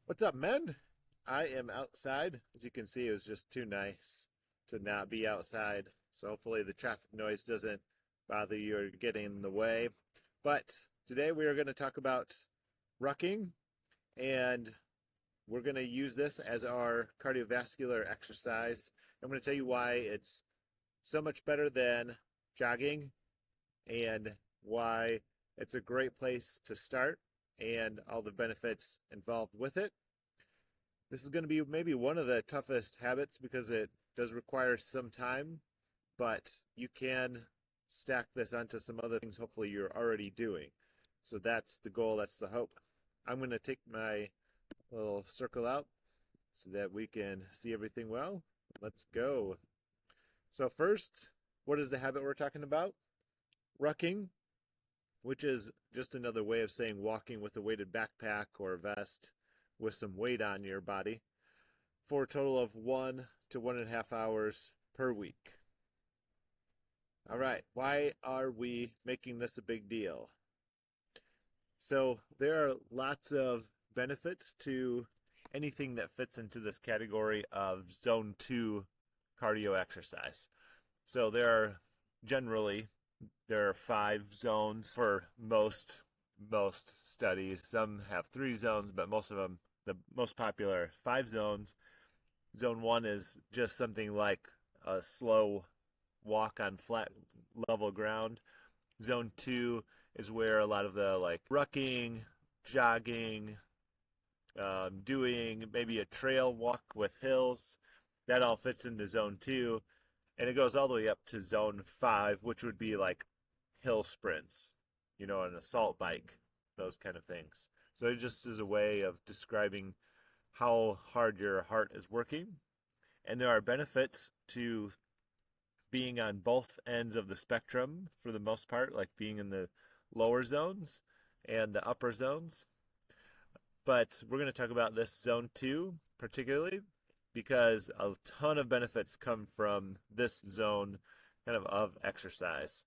What's up, men? I am outside. As you can see, it was just too nice to not be outside. So hopefully the traffic noise doesn't bother you or get in the way. But today we are going to talk about rucking, and we're going to use this as our cardiovascular exercise. I'm going to tell you why it's so much better than jogging and why it's a great place to start and all the benefits involved with it. This is going to be maybe one of the toughest habits because it does require some time, but you can stack this onto some other things hopefully you're already doing. So that's the goal, that's the hope. I'm going to take my little circle out so that we can see everything well. Let's go. So first, what is the habit we're talking about? Rucking, which is just another way of saying walking with a weighted backpack or vest with some weight on your body for a total of 1 to 1.5 hours per week. All right, why are we making this a big deal? So there are lots of benefits to anything that fits into this category of zone 2 cardio exercise. So there are 5 zones for most studies. Some have 3 zones, but most of them, the most popular 5 zones. Zone 1 is just something like a slow walk on flat level ground. Zone 2 is where a lot of the like rucking, jogging, doing maybe a trail walk with hills, that all fits into zone 2. And it goes all the way up to zone 5, which would be like hill sprints, an assault bike, those kind of things. So it just is a way of describing how hard your heart is working. And there are benefits to being on both ends of the spectrum for the most part, like being in the lower zones and the upper zones. But we're going to talk about this zone 2 particularly because a ton of benefits come from this zone of exercise.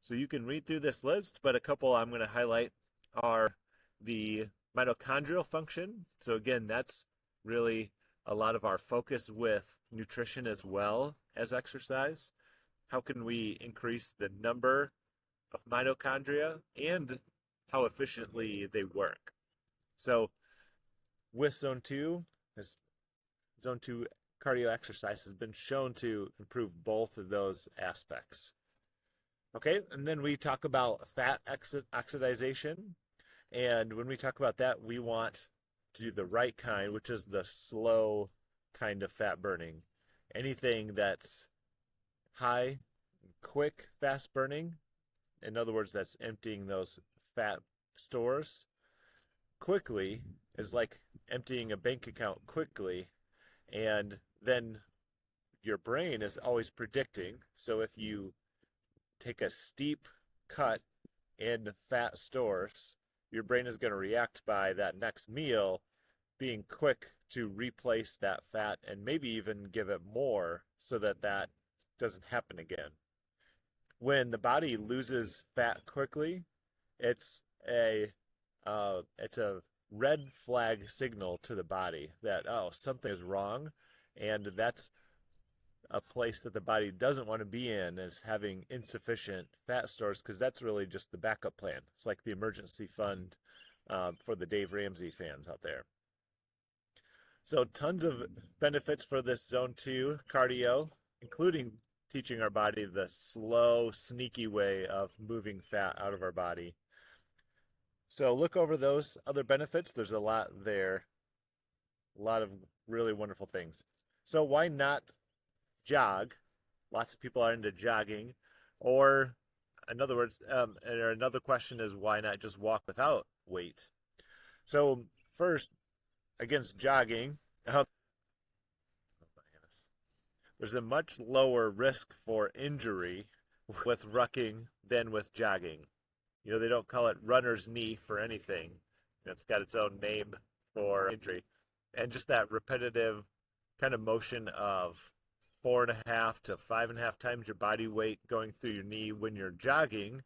So you can read through this list, but a couple I'm going to highlight are the mitochondrial function. So again, that's really a lot of our focus with nutrition as well as exercise. How can we increase the number of mitochondria and how efficiently they work? So with zone 2, zone 2 cardio exercise has been shown to improve both of those aspects. Okay, and then we talk about fat oxidation. And when we talk about that, we want to do the right kind, which is the slow kind of fat burning. Anything that's high, quick, fast burning, in other words, that's emptying those fat stores quickly, is like emptying a bank account quickly. And then your brain is always predicting. So if you take a steep cut in fat stores, your brain is going to react by that next meal being quick to replace that fat and maybe even give it more so that that doesn't happen again. When the body loses fat quickly, it's a red flag signal to the body that, oh, something is wrong, and that's a place that the body doesn't want to be in, is having insufficient fat stores, because that's really just the backup plan. It's like the emergency fund for the Dave Ramsey fans out there. So tons of benefits for this zone 2 cardio, including teaching our body the slow, sneaky way of moving fat out of our body. So look over those other benefits. There's a lot there, a lot of really wonderful things. So why not jog? Lots of people are into jogging. Or in other words, another question is, why not just walk without weight? So first, against jogging, there's a much lower risk for injury with rucking than with jogging. They don't call it runner's knee for anything. It's got its own name for injury. And just that repetitive kind of motion of 4.5 to 5.5 times your body weight going through your knee when you're jogging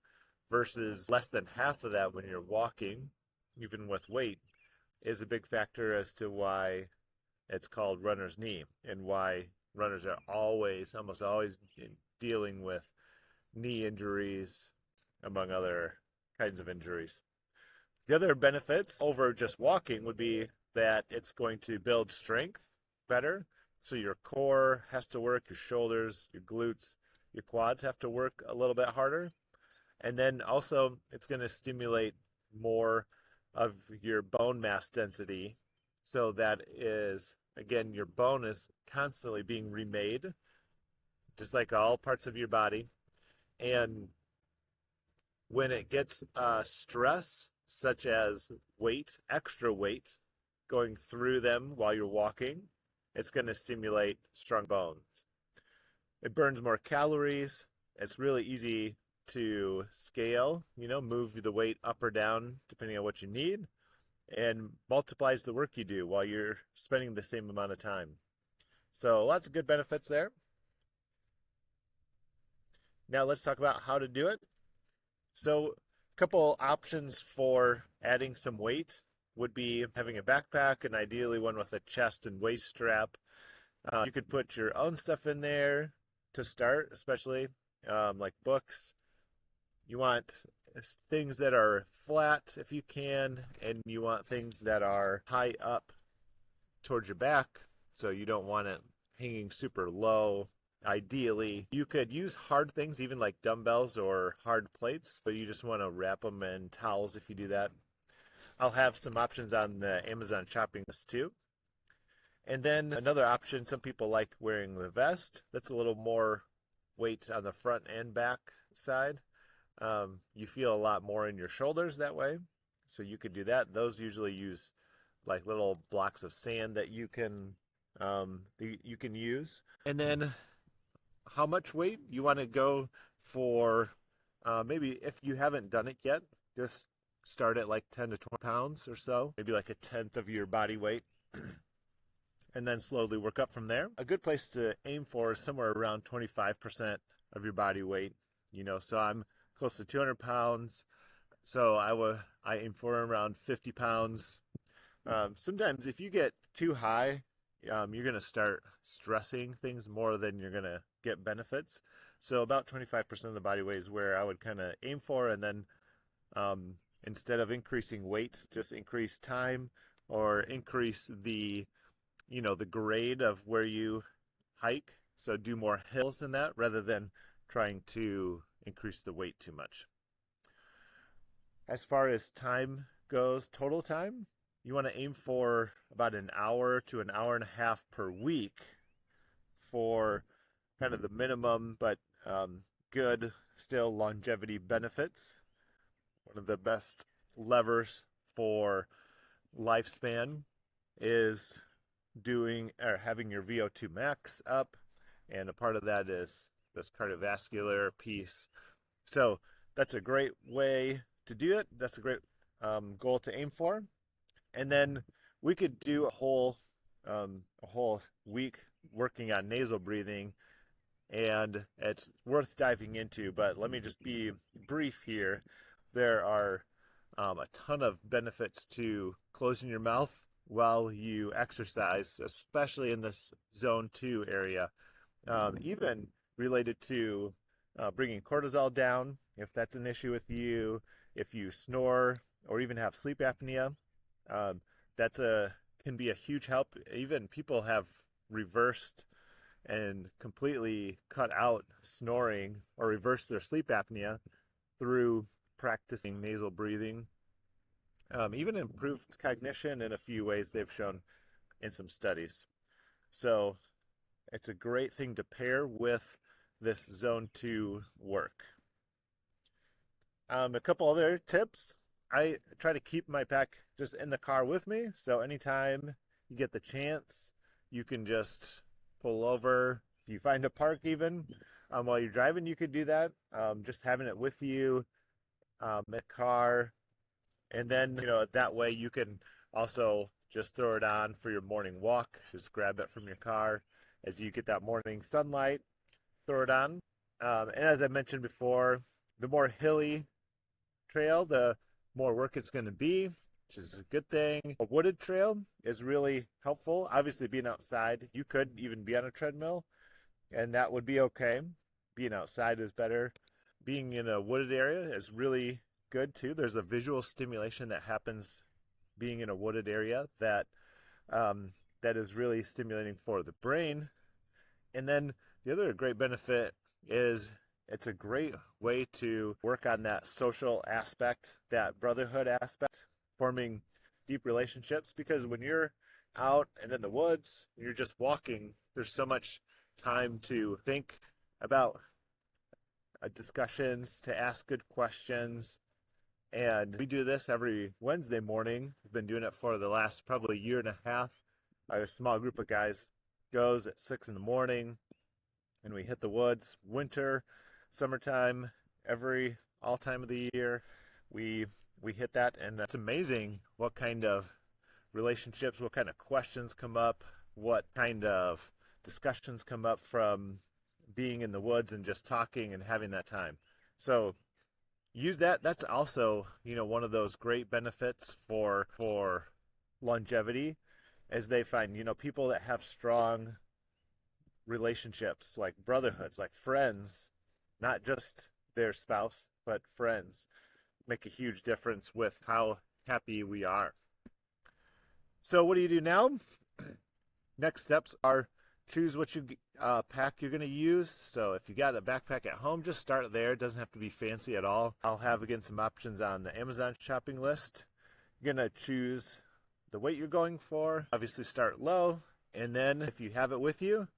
versus less than half of that when you're walking, even with weight, is a big factor as to why it's called runner's knee and why runners are always, almost always, dealing with knee injuries, among other kinds of injuries. The other benefits over just walking would be that it's going to build strength better. So your core has to work, your shoulders, your glutes, your quads have to work a little bit harder. And then also it's going to stimulate more of your bone mass density. So that is, again, your bone is constantly being remade, just like all parts of your body. And when it gets stress, such as weight, extra weight, going through them while you're walking, it's going to stimulate strong bones. It burns more calories. It's really easy to scale, move the weight up or down depending on what you need, and multiplies the work you do while you're spending the same amount of time. So lots of good benefits there. Now let's talk about how to do it. So a couple options for adding some weight would be having a backpack, and ideally one with a chest and waist strap. You could put your own stuff in there to start, especially like books. You want things that are flat if you can, and you want things that are high up towards your back, so you don't want it hanging super low. Ideally, you could use hard things, even like dumbbells or hard plates, but you just want to wrap them in towels if you do that. I'll have some options on the Amazon shopping list too. And then another option, some people like wearing the vest. That's a little more weight on the front and back side. You feel a lot more in your shoulders that way, so you could do that. Those usually use like little blocks of sand that you can use. And then how much weight you want to go for? Maybe if you haven't done it yet, just start at like 10 to 20 pounds or so, maybe like a tenth of your body weight. And then slowly work up from there. A good place to aim for is somewhere around 25% of your body weight. So I'm close to 200 pounds. So I aim for around 50 pounds. Sometimes if you get too high, you're going to start stressing things more than you're going to get benefits. So about 25% of the body weight is where I would kind of aim for. And then instead of increasing weight, just increase time or increase the grade of where you hike. So do more hills in that rather than trying to increase the weight too much. As far as time goes, total time, you want to aim for about an hour to an hour and a half per week for kind of the minimum, but good still longevity benefits. One of the best levers for lifespan is doing or having your VO2 max up, and a part of that is this cardiovascular piece. So that's a great way to do it. That's a great goal to aim for. And then we could do a whole week working on nasal breathing, and it's worth diving into. But let me just be brief here. There are a ton of benefits to closing your mouth while you exercise, especially in this zone 2 area, even related to bringing cortisol down, if that's an issue with you, if you snore or even have sleep apnea. Can be a huge help. Even people have reversed and completely cut out snoring or reversed their sleep apnea through practicing nasal breathing. Even improved cognition in a few ways they've shown in some studies. So it's a great thing to pair with this zone 2 work. A couple other tips. I try to keep my pack just in the car with me, so anytime you get the chance, you can just pull over. If you find a park even, while you're driving, you could do that. Just having it with you in the car. And then, that way you can also just throw it on for your morning walk. Just grab it from your car as you get that morning sunlight, throw it on. And as I mentioned before, the more hilly trail, the more work it's going to be. which is a good thing. A wooded trail is really helpful. Obviously, being outside, you could even be on a treadmill, and that would be okay. Being outside is better. Being in a wooded area is really good too. There's a visual stimulation that happens being in a wooded area um, that is really stimulating for the brain. And then the other great benefit is it's a great way to work on that social aspect, that brotherhood aspect, forming deep relationships. Because when you're out and in the woods, you're just walking, there's so much time to think about discussions, to ask good questions. And we do this every Wednesday morning. We've been doing it for the last probably year and a half. Our small group of guys goes at 6 in the morning, and we hit the woods. Winter, summertime, all time of the year, we hit that, and it's amazing what kind of relationships, what kind of questions come up, what kind of discussions come up from being in the woods and just talking and having that time. So use that. That's also, one of those great benefits for longevity, as they find, people that have strong relationships, like brotherhoods, like friends, not just their spouse, but friends, make a huge difference with how happy we are. So what do you do now? Next steps are choose what pack you're going to use. So if you got a backpack at home, just start there. It doesn't have to be fancy at all. I'll have, again, some options on the Amazon shopping list. You're going to choose the weight you're going for. Obviously start low, and then if you have it with you,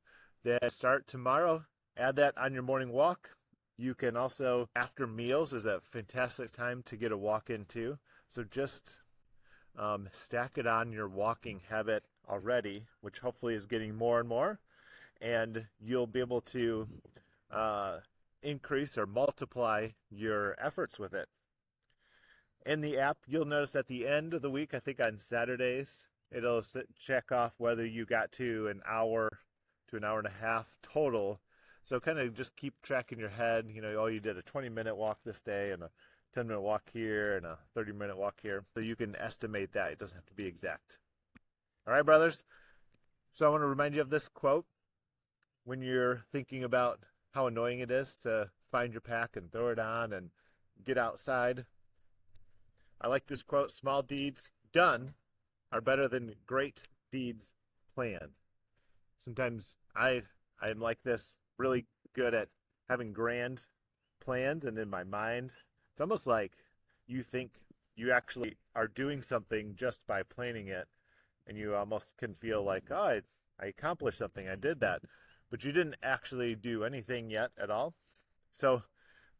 then start tomorrow. Add that on your morning walk. You can also, after meals is a fantastic time to get a walk in too. So just stack it on your walking habit already, which hopefully is getting more and more, and you'll be able to increase or multiply your efforts with it. In the app, you'll notice at the end of the week, I think on Saturdays, it'll check off whether you got to an hour to an hour and a half total. So kind of just keep track in your head, you did a 20-minute walk this day and a 10-minute walk here and a 30-minute walk here. So you can estimate that. It doesn't have to be exact. All right, brothers. So I want to remind you of this quote when you're thinking about how annoying it is to find your pack and throw it on and get outside. I like this quote: small deeds done are better than great deeds planned. Sometimes I'm like this, really good at having grand plans, and in my mind, it's almost like you think you actually are doing something just by planning it, and you almost can feel like, oh, I accomplished something, I did that, but you didn't actually do anything yet at all. So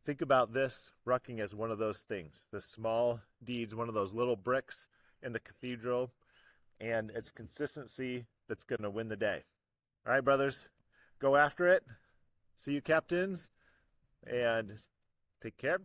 think about this rucking as one of those things, the small deeds, one of those little bricks in the cathedral, and it's consistency that's going to win the day. All right, brothers, go after it. See you, captains, and take care.